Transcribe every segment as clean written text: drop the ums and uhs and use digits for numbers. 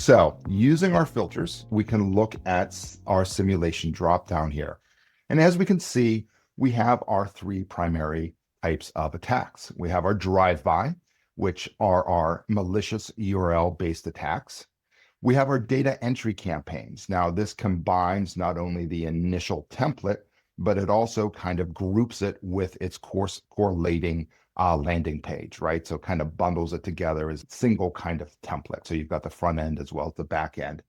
So using our filters, we can look at our simulation drop down here. And as we can see, we have our three primary types of attacks. We have our drive-by, which are our malicious URL-based attacks. We have our data entry campaigns. Now, this combines not only the initial template, but it also kind of groups it with its correlating landing page, right? So kind of bundles it together as a single kind of template. So you've got the front end as well as the back end.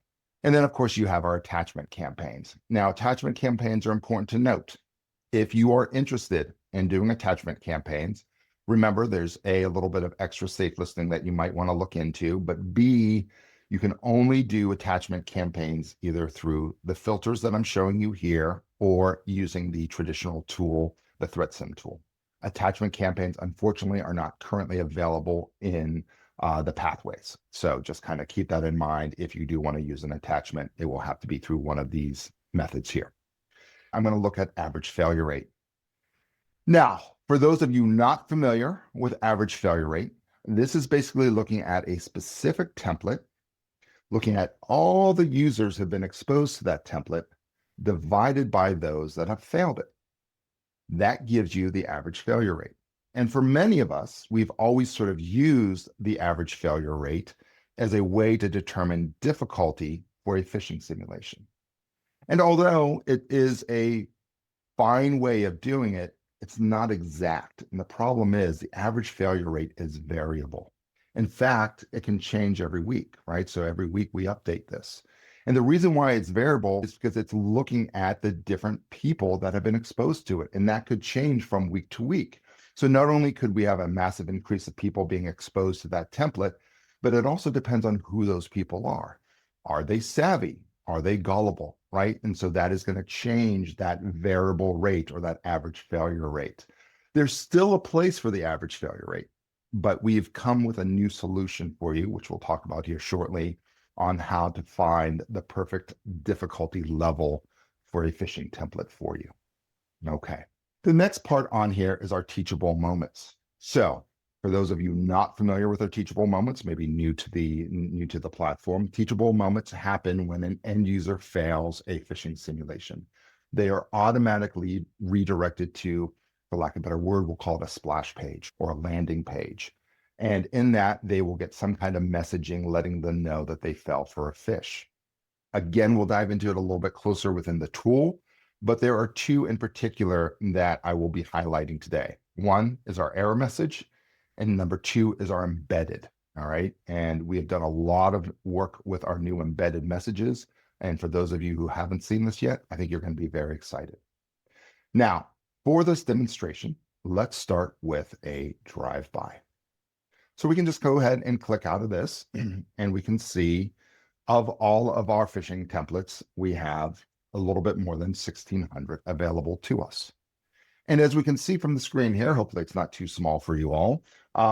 And then, of course, you have our attachment campaigns. Now, attachment campaigns are important to note. If you are interested in doing attachment campaigns, remember there's a little bit of extra safe listening that you might want to look into, but B, you can only do attachment campaigns either through the filters that I'm showing you here or using the traditional tool, the ThreatSim tool. Attachment campaigns, unfortunately, are not currently available in the pathways. So just kind of keep that in mind. If you do want to use an attachment, it will have to be through one of these methods here. I'm going to look at average failure rate. Now, for those of you not familiar with average failure rate, this is basically looking at a specific template, looking at all the users who have been exposed to that template, divided by those that have failed it. That gives you the average failure rate. And for many of us, we've always sort of used the average failure rate as a way to determine difficulty for a phishing simulation. And although it is a fine way of doing it, it's not exact. And the problem is the average failure rate is variable. In fact, it can change every week, right? So every week we update this. And the reason why it's variable is because it's looking at the different people that have been exposed to it. And that could change from week to week. So not only could we have a massive increase of people being exposed to that template, but it also depends on who those people are. Are they savvy? Are they gullible, right? And so that is going to change that variable rate or that average failure rate. There's still a place for the average failure rate, but we've come with a new solution for you, which we'll talk about here shortly, on how to find the perfect difficulty level for a phishing template for you. Okay. The next part on here is our teachable moments. So for those of you not familiar with our teachable moments, maybe new to the platform, teachable moments happen when an end user fails a phishing simulation. They are automatically redirected to, for lack of a better word, we'll call it a splash page or a landing page. And in that, they will get some kind of messaging letting them know that they fell for a phish. Again, we'll dive into it a little bit closer within the tool, but there are two in particular that I will be highlighting today. One is our error message, and number two is our embedded. All right. And we have done a lot of work with our new embedded messages. And for those of you who haven't seen this yet, I think you're going to be very excited. Now, for this demonstration, let's start with a drive-by. So we can just go ahead and click out of this and we can see of all of our phishing templates, we have a little bit more than 1,600 available to us. And as we can see from the screen here, hopefully it's not too small for you all,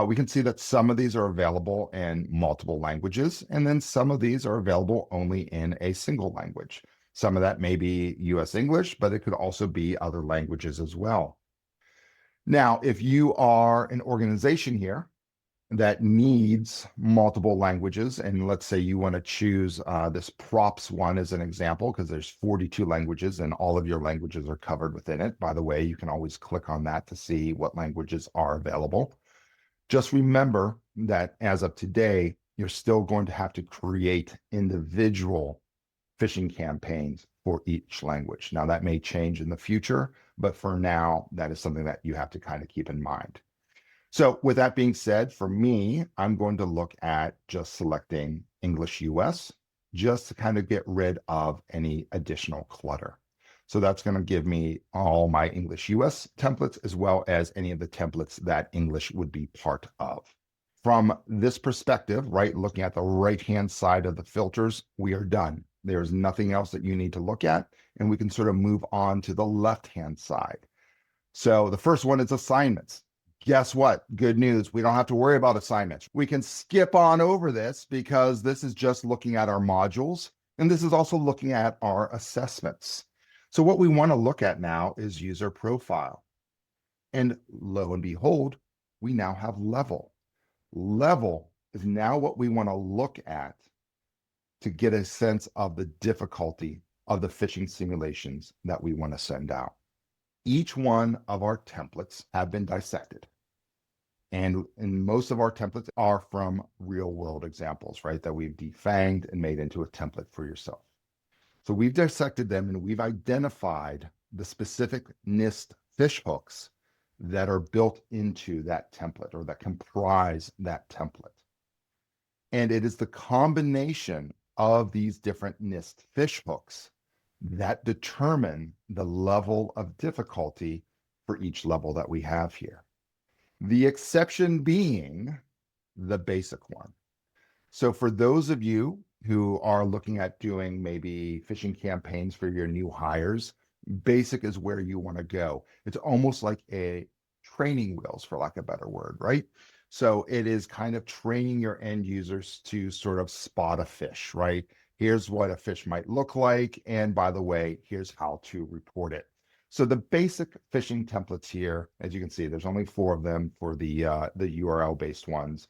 we can see that some of these are available in multiple languages, and then some of these are available only in a single language. Some of that may be US English, but it could also be other languages as well. Now, if you are an organization here that needs multiple languages, and let's say you want to choose this props one as an example, because there's 42 languages and all of your languages are covered within it. By the way, you can always click on that to see what languages are available. Just remember that as of today, you're still going to have to create individual phishing campaigns for each language. Now that may change in the future, but for now, that is something that you have to kind of keep in mind. So with that being said, for me, I'm going to look at just selecting English US, just to kind of get rid of any additional clutter. So that's going to give me all my English US templates, as well as any of the templates that English would be part of. From this perspective, right, looking at the right-hand side of the filters, we are done. There's nothing else that you need to look at, and we can sort of move on to the left-hand side. So the first one is assignments. Guess what? Good news. We don't have to worry about assignments. We can skip on over this because this is just looking at our modules, and this is also looking at our assessments. So what we want to look at now is user profile. And lo and behold, we now have level. Level is now what we want to look at to get a sense of the difficulty of the phishing simulations that we want to send out. Each one of our templates have been dissected. And most of our templates are from real world examples, right? That we've defanged and made into a template for yourself. So we've dissected them and we've identified the specific NIST phish hooks that are built into that template or that comprise that template. And it is the combination of these different NIST phish hooks that determine the level of difficulty for each level that we have here. The exception being the basic one. So for those of you who are looking at doing maybe phishing campaigns for your new hires, basic is where you want to go. It's almost like a training wheels, for lack of a better word, right? So it is kind of training your end users to sort of spot a phish, right? Here's what a phish might look like. And by the way, here's how to report it. So the basic phishing templates here, as you can see, there's only 4 of them for the URL-based ones,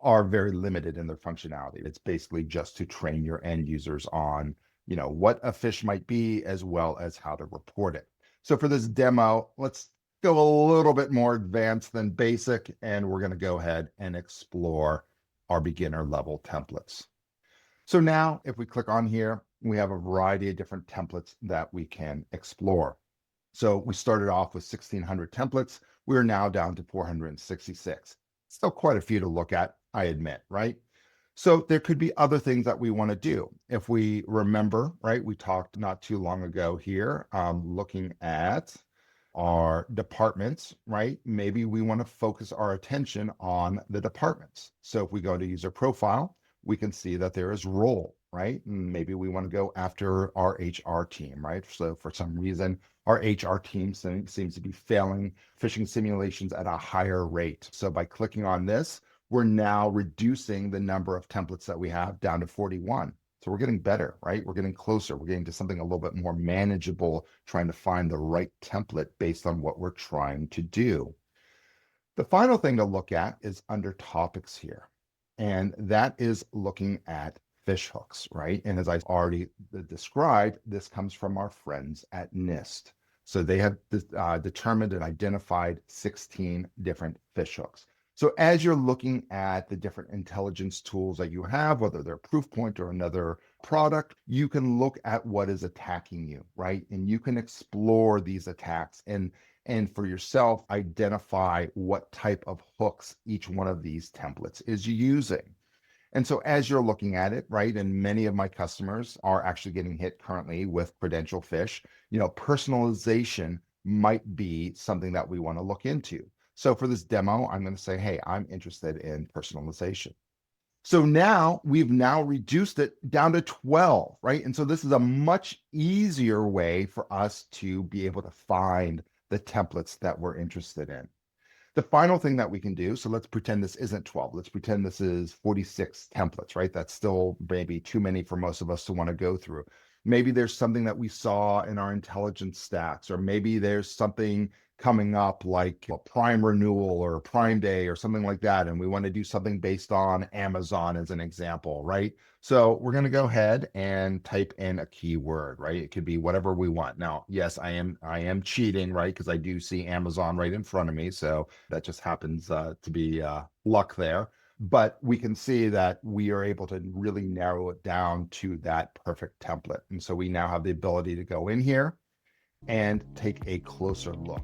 are very limited in their functionality. It's basically just to train your end users on, what a phish might be, as well as how to report it. So for this demo, let's go a little bit more advanced than basic, and we're going to go ahead and explore our beginner level templates. So now if we click on here, we have a variety of different templates that we can explore. So we started off with 1,600 templates. We're now down to 466. Still quite a few to look at, I admit, right? So there could be other things that we want to do. If we remember, right, we talked not too long ago here, looking at our departments, right? Maybe we want to focus our attention on the departments. So if we go to user profile, we can see that there is role, right? And maybe we want to go after our HR team, right? So for some reason, our HR team seems to be failing phishing simulations at a higher rate. So by clicking on this, we're now reducing the number of templates that we have down to 41. So we're getting better, right? We're getting closer. We're getting to something a little bit more manageable, trying to find the right template based on what we're trying to do. The final thing to look at is under topics here. And that is looking at phish hooks, right? And as I already described, this comes from our friends at NIST. So they have determined and identified 16 different phish hooks. So as you're looking at the different intelligence tools that you have, whether they're Proofpoint or another product, you can look at what is attacking you, right? And you can explore these attacks and for yourself, identify what type of hooks each one of these templates is using. And so as you're looking at it, right, and many of my customers are actually getting hit currently with credential phish, personalization might be something that we want to look into. So for this demo, I'm going to say, hey, I'm interested in personalization. So now we've reduced it down to 12, right? And so this is a much easier way for us to be able to find the templates that we're interested in. The final thing that we can do, so let's pretend this isn't 12. Let's pretend this is 46 templates, right? That's still maybe too many for most of us to want to go through. Maybe there's something that we saw in our intelligence stats, or maybe there's something coming up like a Prime renewal or Prime Day or something like that, and we want to do something based on Amazon as an example, right? So we're going to go ahead and type in a keyword, right? It could be whatever we want. Now, yes, I am cheating, right? Because I do see Amazon right in front of me, so that just happens to be luck there. But we can see that we are able to really narrow it down to that perfect template. And so we now have the ability to go in here and take a closer look.